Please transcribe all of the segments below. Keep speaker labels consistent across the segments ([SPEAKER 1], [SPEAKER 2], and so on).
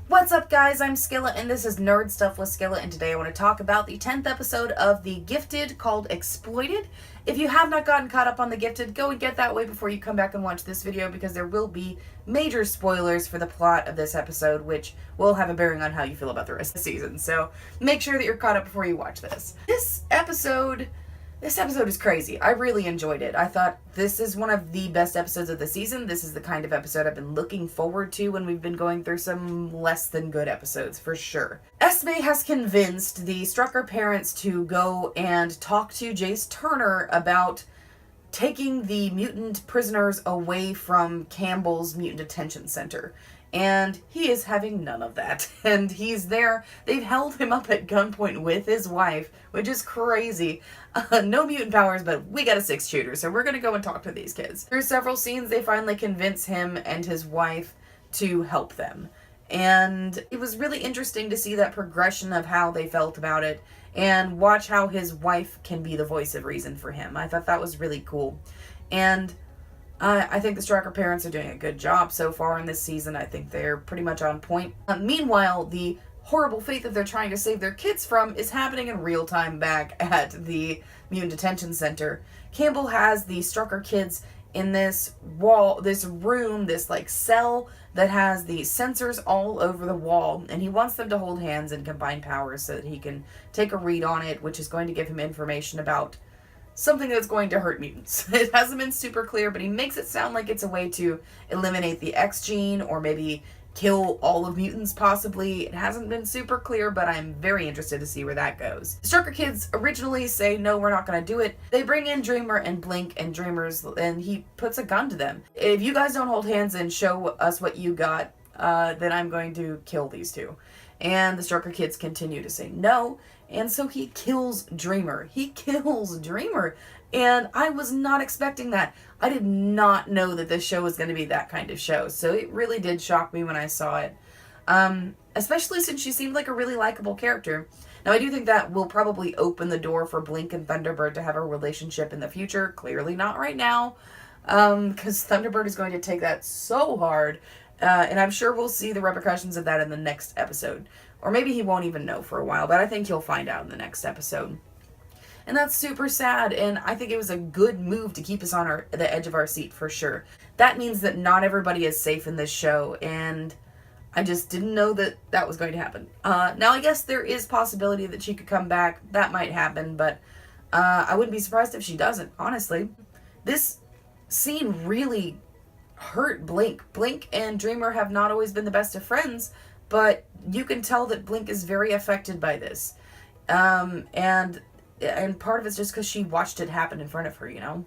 [SPEAKER 1] What's up, guys? I'm Skilla, and this is Nerd Stuff with Skilla, and today I want to talk about the 10th episode of The Gifted called Exploited. If you have not gotten caught up on The Gifted, go and get that way before you come back and watch this video, because there will be major spoilers for the plot of this episode, which will have a bearing on how you feel about the rest of the season. So make sure that you're caught up before you watch this. This episode is crazy. I really enjoyed it. I thought this is one of the best episodes of the season. This is the kind of episode I've been looking forward to when we've been going through some less than good episodes, for sure. Esme has convinced the Stryker parents to go and talk to Jace Turner about taking the mutant prisoners away from Campbell's mutant detention center. And he is having none of that. And he's there. They've held him up at gunpoint with his wife, which is crazy. No mutant powers, but we got a 6-shooter, so we're going to go and talk to these kids. Through several scenes, they finally convince him and his wife to help them. And it was really interesting to see that progression of how they felt about it and watch how his wife can be the voice of reason for him. I thought that was really cool. And I think the Stryker parents are doing a good job so far in this season. I think they're pretty much on point. Meanwhile, the horrible fate that they're trying to save their kids from is happening in real time back at the mutant detention center. Campbell has the Stryker kids in this room, this like cell that has the sensors all over the wall, and he wants them to hold hands and combine powers so that he can take a read on it, which is going to give him information about something that's going to hurt mutants. It hasn't been super clear, but he makes it sound like it's a way to eliminate the X gene or maybe kill all of mutants, possibly. It hasn't been super clear, but I'm very interested to see where that goes. The Stryker kids originally say, no, we're not going to do it. They bring in Dreamer and Blink and Dreamers, and he puts a gun to them. If you guys don't hold hands and show us what you got, then I'm going to kill these two. And the Stryker kids continue to say no. And so he kills Dreamer. And I was not expecting that. I did not know that this show was going to be that kind of show. So it really did shock me when I saw it. Especially since she seemed like a really likable character. Now, I do think that will probably open the door for Blink and Thunderbird to have a relationship in the future. Clearly not right now. Because Thunderbird is going to take that so hard. And I'm sure we'll see the repercussions of that in the next episode. Or maybe he won't even know for a while, but I think he'll find out in the next episode. And that's super sad, and I think it was a good move to keep us on the edge of our seat, for sure. That means that not everybody is safe in this show, and I just didn't know that that was going to happen. Now, I guess there is possibility that she could come back. That might happen, but I wouldn't be surprised if she doesn't, honestly. This scene really hurt Blink. Blink and Dreamer have not always been the best of friends, but you can tell that Blink is very affected by this. And part of it's just because she watched it happen in front of her, you know?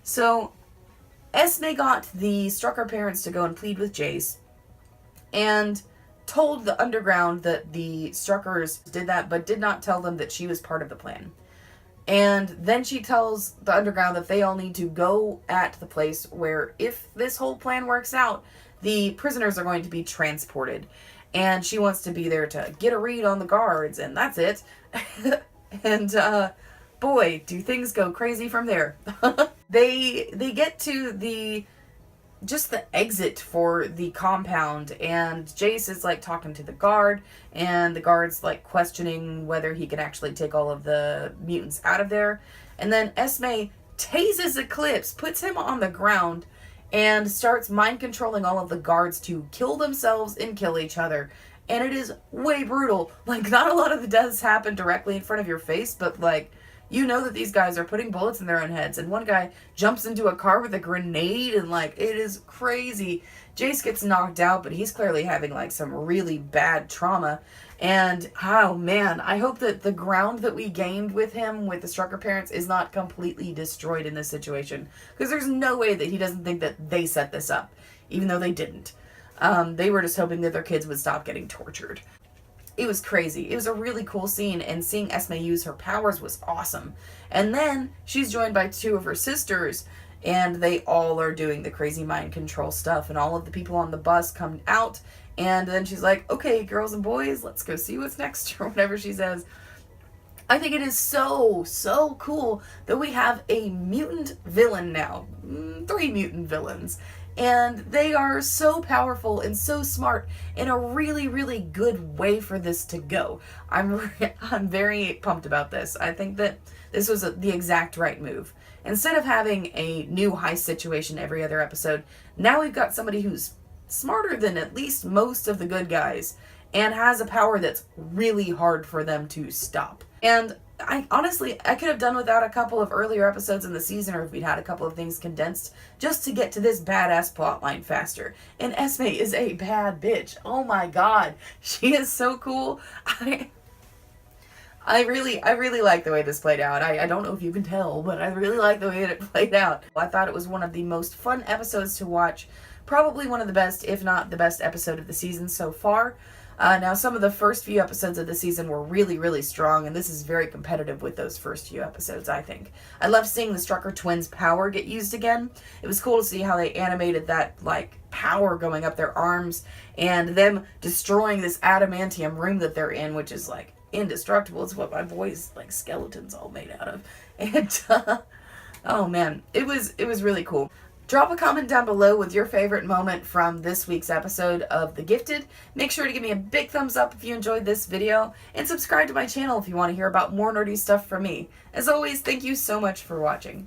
[SPEAKER 1] So, Esme got the Stryker parents to go and plead with Jace, and told the Underground that the Strykers did that, but did not tell them that she was part of the plan. And then she tells the Underground that they all need to go at the place where, if this whole plan works out, the prisoners are going to be transported. And she wants to be there to get a read on the guards, and that's it. And, boy, do things go crazy from there. They get to the exit for the compound, and Jace is, like, talking to the guard, and the guard's, like, questioning whether he can actually take all of the mutants out of there. And then Esme tases Eclipse, puts him on the ground, and starts mind controlling all of the guards to kill themselves and kill each other. And it is way brutal. Like, not a lot of the deaths happen directly in front of your face, but, like, you know that these guys are putting bullets in their own heads. And one guy jumps into a car with a grenade, and, like, it is crazy. Jace gets knocked out, but he's clearly having, like, some really bad trauma. And, oh man, I hope that the ground that we gained with him, with the Stryker parents, is not completely destroyed in this situation. Because there's no way that he doesn't think that they set this up, even though they didn't. They were just hoping that their kids would stop getting tortured. It was crazy. It was a really cool scene, and seeing Esme use her powers was awesome. And then she's joined by 2 of her sisters, and they all are doing the crazy mind control stuff, and all of the people on the bus come out. And then she's like, okay, girls and boys, let's go see what's next, or whatever she says. I think it is so, so cool that we have a mutant villain now. 3 mutant villains And they are so powerful and so smart in a really, really good way for this to go. I'm very pumped about this. I think that this was the exact right move. Instead of having a new heist situation every other episode, now we've got somebody who's smarter than at least most of the good guys and has a power that's really hard for them to stop. And I could have done without a couple of earlier episodes in the season, or if we'd had a couple of things condensed just to get to this badass plotline faster. And Esme is a bad bitch. Oh my god. She is so cool. I really like the way this played out. I don't know if you can tell, but I really like the way that it played out. I thought it was one of the most fun episodes to watch. Probably one of the best, if not the best episode of the season so far. Now, some of the first few episodes of the season were really, really strong, and this is very competitive with those first few episodes, I think. I love seeing the Stryker twins' power get used again. It was cool to see how they animated that, like, power going up their arms, and them destroying this adamantium room that they're in, which is, like, indestructible. It's what my boy's, like, skeleton's all made out of. And, oh man, it was really cool. Drop a comment down below with your favorite moment from this week's episode of The Gifted. Make sure to give me a big thumbs up if you enjoyed this video, and subscribe to my channel if you want to hear about more nerdy stuff from me. As always, thank you so much for watching.